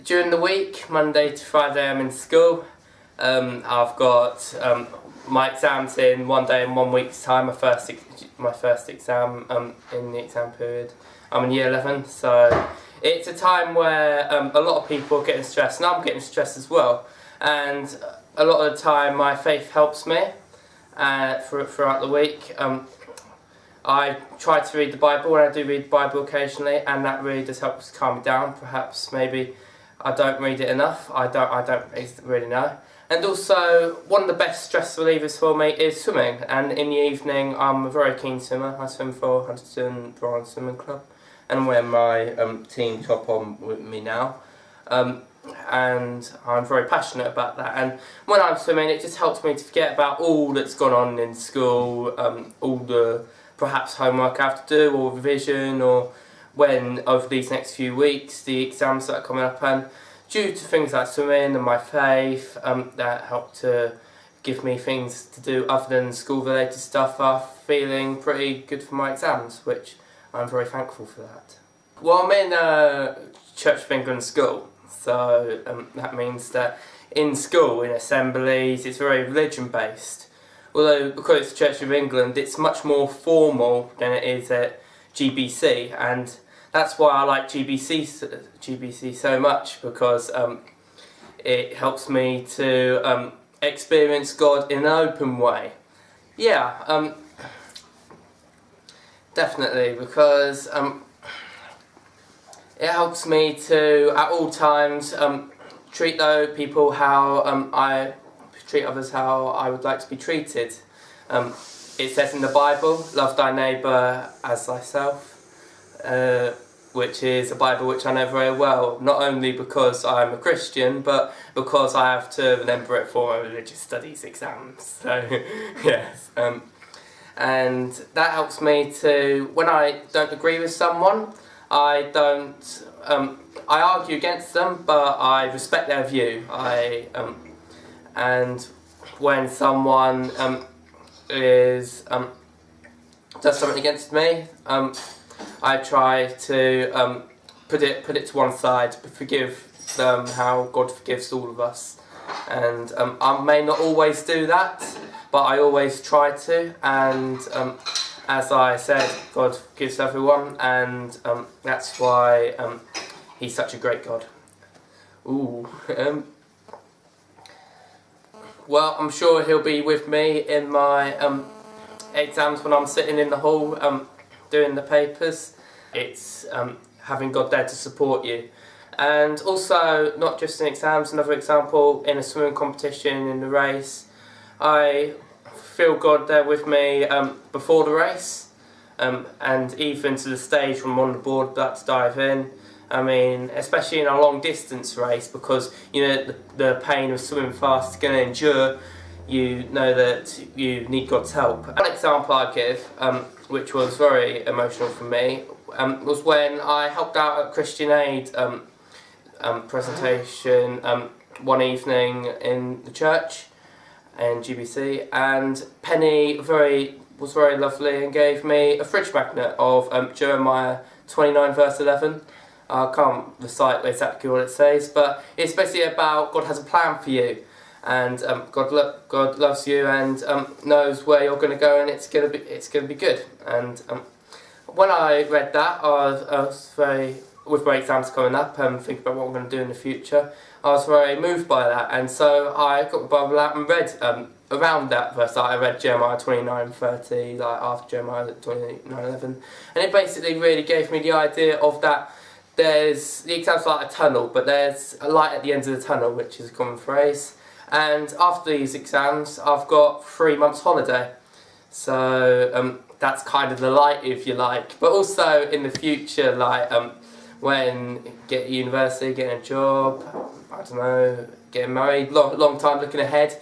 During the week, Monday to Friday, I'm in school. I've got my exams in 1 day and 1 week's time. My first exam in the exam period. I'm in year 11, so it's a time where a lot of people are getting stressed, and I'm getting stressed as well. And a lot of the time, my faith helps me throughout the week. I try to read the Bible, and I do read the Bible occasionally, and that really does help to calm me down. Perhaps maybe I don't read it enough. I don't really know. And also, one of the best stress relievers for me is swimming. And in the evening, I'm a very keen swimmer. I swim for Huntington Royal Swimming Club, and I'm wearing my team top on with me now. And I'm very passionate about that. And when I'm swimming, it just helps me to forget about all that's gone on in school, all the perhaps homework I have to do, or revision, or when over these next few weeks the exams that are coming up, and due to things like swimming and my faith that help to give me things to do other than school related stuff, are feeling pretty good for my exams, which I'm very thankful for that. Well, I'm in Church of England school, so that means that in school, in assemblies, it's very religion based. Although, because it's Church of England, it's much more formal than it is at GBC, and that's why I like GBC so much, because it helps me to experience God in an open way. Yeah, definitely, because it helps me to, at all times, treat those people how I treat others how I would like to be treated. It says in the Bible, love thy neighbour as thyself, which is a Bible which I know very well, not only because I'm a Christian, but because I have to remember it for my religious studies exams. So, yes. And that helps me to, when I don't agree with someone, I argue against them, but I respect their view. And when someone does something against me, I try to put it to one side, forgive them how God forgives all of us. And I may not always do that, but I always try to. And as I said, God forgives everyone, and that's why He's such a great God. Well, I'm sure He'll be with me in my exams when I'm sitting in the hall doing the papers. It's having God there to support you. And also, not just in exams, another example, in a swimming competition, in the race, I feel God there with me before the race, and even to the stage when I'm on the board about to dive in. I mean, especially in a long distance race, because you know the pain of swimming fast is going to endure, you know that you need God's help. One example I give, which was very emotional for me, was when I helped out at Christian Aid presentation one evening in the church in GBC, and Penny was very lovely and gave me a fridge magnet of Jeremiah 29 verse 11. I can't recite exactly what it says, but it's basically about God has a plan for you, and God loves you and knows where you're going to go, and it's going to be good. And when I read that, I was very, with my exams coming up, thinking about what I'm going to do in the future, I was very moved by that, and so I got the Bible out and read around that verse. I read Jeremiah 29:30, like after Jeremiah 29:11, and it basically really gave me the idea of that. The exam's like a tunnel, but there's a light at the end of the tunnel, which is a common phrase. And after these exams, I've got 3 months holiday. So that's kind of the light, if you like. But also in the future, like when get university, getting a job, I don't know, getting married, long time looking ahead.